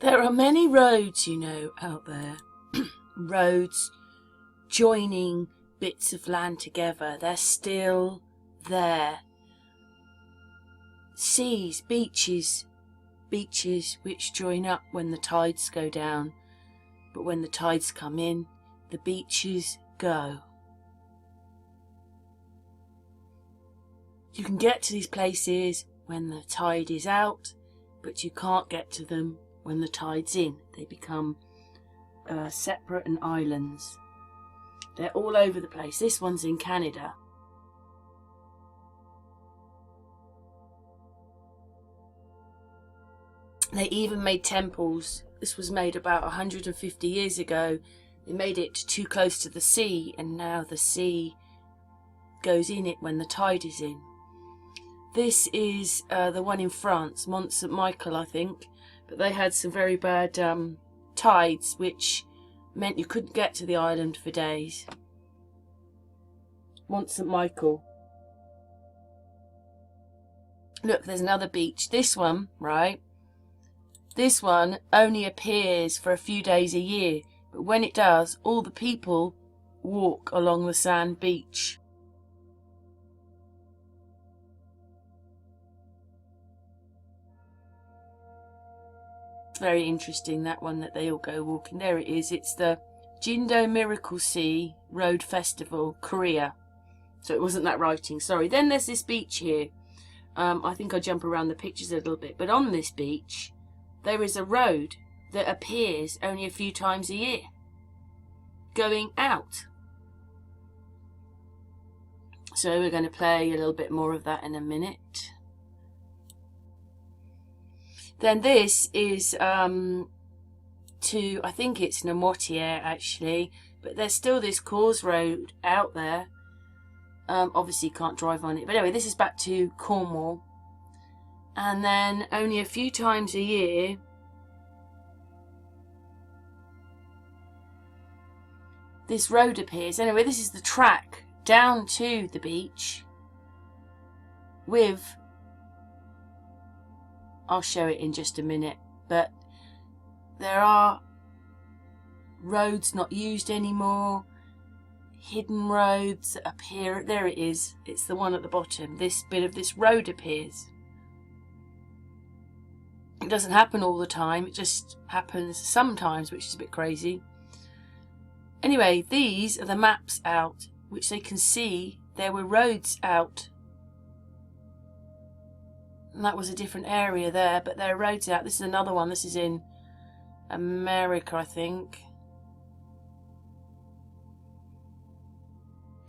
There are many roads, you know, out there. Roads joining bits of land together. They're still there. Seas, beaches which join up when the tides go down. But when the tides come in, the beaches go. You can get to these places when the tide is out, but you can't get to them when the tide's in. They become separate and islands. They're all over the place. This one's in Canada. They even made temples. This was made about 150 years ago. They made it too close to the sea, and now the sea goes in it when the tide is in. This is the one in France, Mont Saint Michel, I think. But they had some very bad tides, which meant you couldn't get to the island for days. Mont Saint Michel. Look, there's another beach. This one, right? This one only appears for a few days a year. But when it does, all the people walk along the sand beach. Very interesting, that one that they all go walking. There it is. It's the Jindo Miracle Sea Road Festival, Korea. So it wasn't that writing, sorry. Then there's this beach here. I think I jump around the pictures a little bit. But on this beach, there is a road that appears only a few times a year. Going out. So we're going to play a little bit more of that in a minute. Then this is to, I think it's Nemotier actually, but there's still this Cause Road out there. Obviously you can't drive on it, but anyway, this is back to Cornwall. And then only a few times a year, this road appears. Anyway, this is the track down to the beach with, I'll show it in just a minute, but there are roads not used anymore, hidden roads that appear. There it is, it's the one at the bottom. This bit of this road appears. It doesn't happen all the time, it just happens sometimes, which is a bit crazy. Anyway, these are the maps out, which they can see there were roads out. And that was a different area there, but there are roads out. This is another one. This is in America, I think.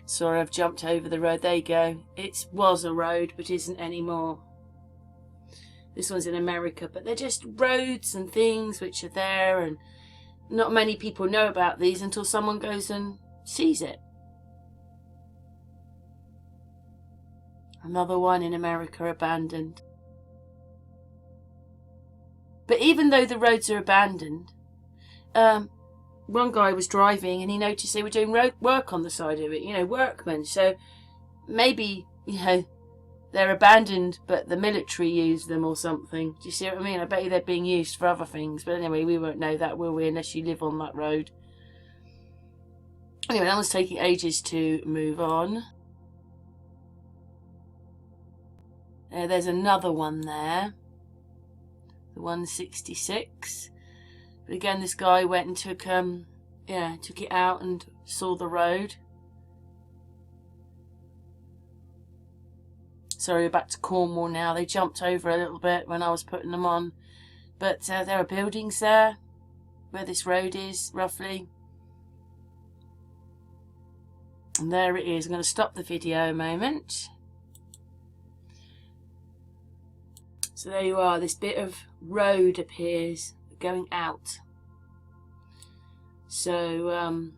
Sorry, I've jumped over the road. There you go. It was a road, but isn't anymore. This one's in America, but they're just roads and things which are there, and not many people know about these until someone goes and sees it. Another one in America, abandoned. But even though the roads are abandoned, one guy was driving and he noticed they were doing work on the side of it, you know, workmen. So maybe, you know, they're abandoned, but the military used them or something. Do you see what I mean? I bet you they're being used for other things. But anyway, we won't know that, will we, unless you live on that road. Anyway, that one's taking ages to move on. There's another one there. The 166. But again, this guy went and took it out and saw the road. Sorry, we're back to Cornwall now. They jumped over a little bit when I was putting them on. But there are buildings there where this road is, roughly. And there it is. I'm going to stop the video a moment. So there you are. This bit of road appears going out. So,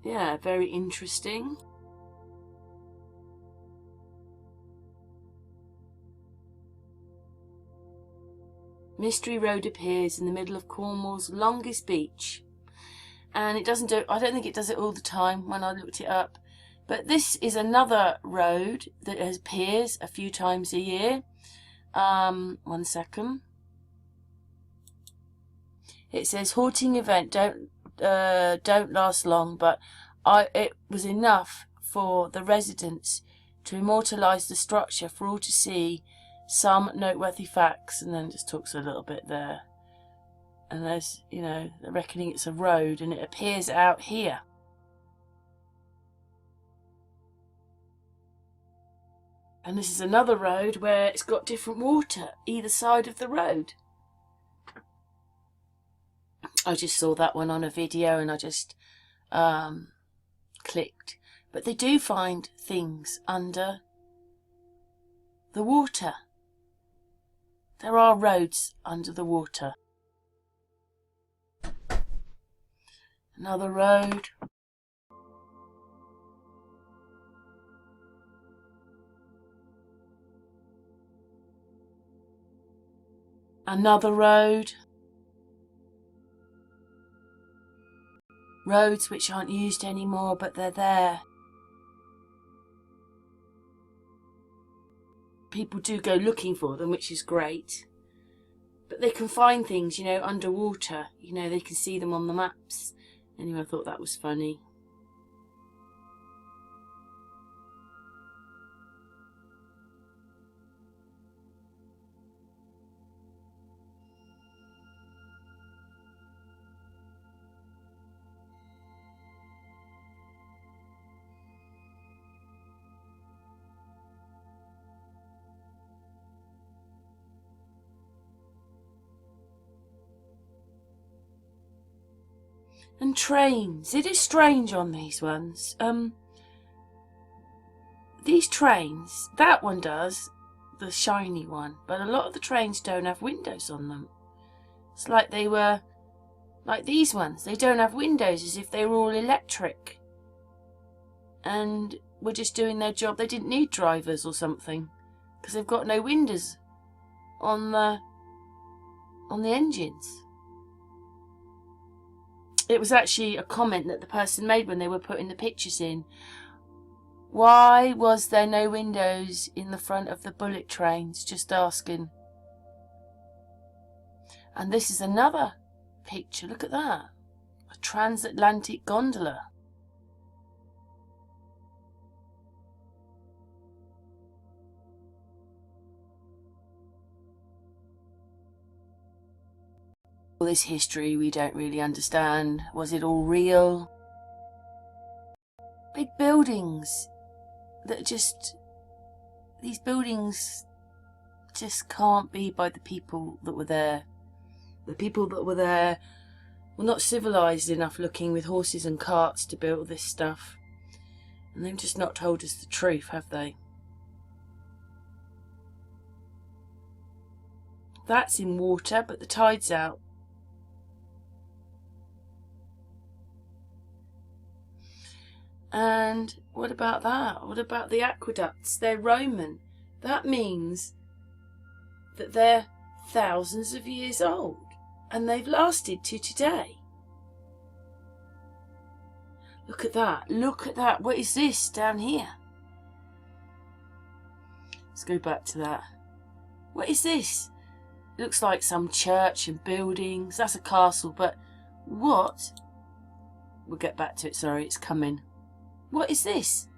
yeah, very interesting. Mystery road appears in the middle of Cornwall's longest beach. And it doesn't do, I don't think it does it all the time when I looked it up. But this is another road that appears a few times a year. 1 second. It says haunting event don't last long, but it was enough for the residents to immortalise the structure for all to see. Some noteworthy facts, and then just talks a little bit there. And there's, you know, they're reckoning it's a road, and it appears out here. And this is another road where it's got different water either side of the road. I just saw that one on a video and I just clicked. But they do find things under the water. There are roads under the water. Another road. Another road. Roads which aren't used anymore, but they're there. People do go looking for them, which is great. But they can find things, you know, underwater. You know, they can see them on the maps. Anyway, I thought that was funny. And trains. It is strange on these ones. These trains, that one does, the shiny one, but a lot of the trains don't have windows on them. It's like they were, like these ones, they don't have windows, as if they were all electric. And were just doing their job. They didn't need drivers or something, because they've got no windows on the engines. It was actually a comment that the person made when they were putting the pictures in. Why was there no windows in the front of the bullet trains? Just asking. And this is another picture. Look at that. A transatlantic gondola. All this history we don't really understand. Was it all real? Big buildings that just, these buildings just can't be by the people that were there. The people that were there were not civilised enough looking with horses and carts to build this stuff. And they've just not told us the truth, have they? That's in water, but the tide's out. And what about that? What about the aqueducts? They're Roman. That means that they're thousands of years old, and they've lasted to today. Look at that. Look at that. What is this down here? Let's go back to that. What is this? It looks like some church and buildings. That's a castle, but what? We'll get back to it. Sorry, it's coming. What is this?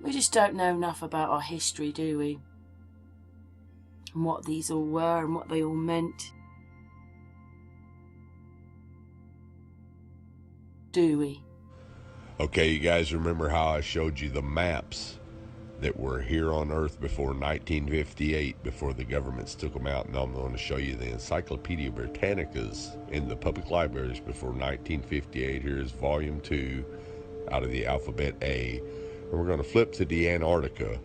We just don't know enough about our history, do we? And what these all were and what they all meant. Do we? Okay, you guys remember how I showed you the maps that were here on Earth before 1958, before the governments took them out? And I'm going to show you the Encyclopedia Britannicas in the public libraries before 1958. Here's volume 2 out of the alphabet A. And we're going to flip to the Antarctica,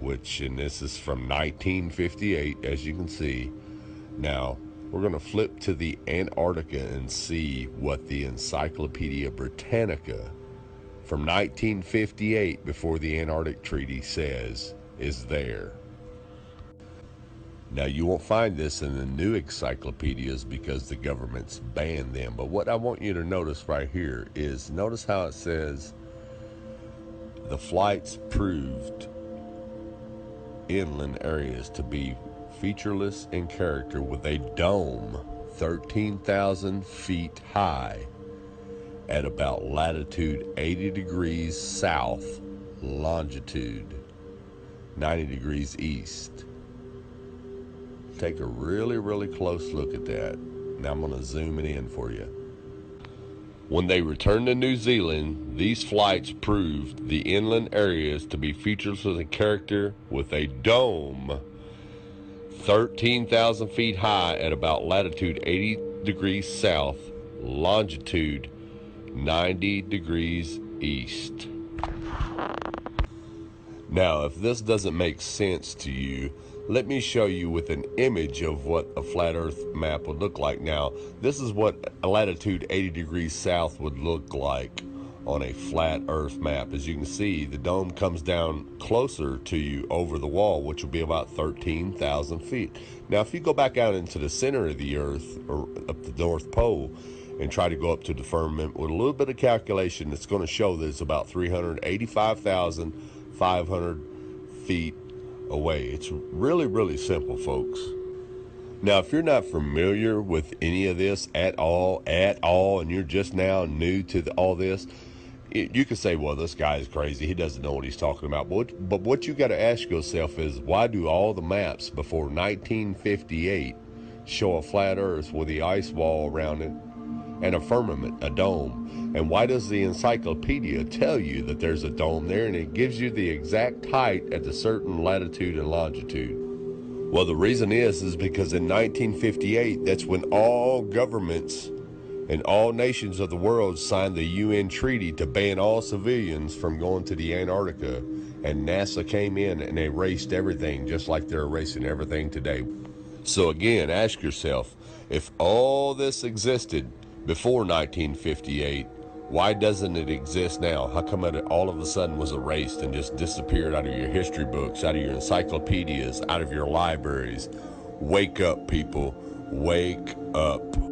and this is from 1958, as you can see. Now, we're going to flip to the Antarctica and see what the Encyclopedia Britannica from 1958, before the Antarctic Treaty, says is there. Now, you won't find this in the new encyclopedias because the government's banned them. But what I want you to notice right here is, notice how it says the flights proved inland areas to be featureless in character, with a dome 13,000 feet high at about latitude 80 degrees south, longitude 90 degrees east. Take a really close look at that. Now I'm going to zoom it in for you. When they returned to New Zealand, these flights proved the inland areas to be features of the character with a dome 13,000 feet high at about latitude 80 degrees south, longitude 90 degrees east. Now, if this doesn't make sense to you, let me show you with an image of what a flat earth map would look like. Now, this is what a latitude 80 degrees south would look like on a flat earth map. As you can see, the dome comes down closer to you over the wall, which will be about 13,000 feet. Now, if you go back out into the center of the earth, or up the North Pole, and try to go up to the firmament with a little bit of calculation, it's going to show that it's about 385,500 feet away. It's really simple, folks. Now, if you're not familiar with any of this at all, and you're just now new to all this, you can say, well, this guy is crazy. He doesn't know what he's talking about. But what you got to ask yourself is, why do all the maps before 1958 show a flat earth with the ice wall around it and a firmament, a dome? And why does the encyclopedia tell you that there's a dome there, and it gives you the exact height at a certain latitude and longitude? Well, the reason is because in 1958, that's when all governments and all nations of the world signed the UN treaty to ban all civilians from going to the Antarctica, and NASA came in and erased everything, just like they're erasing everything today. So again, ask yourself, if all this existed before 1958, why doesn't it exist now? How come it all of a sudden was erased and just disappeared out of your history books, out of your encyclopedias, out of your libraries? Wake up, people. Wake up.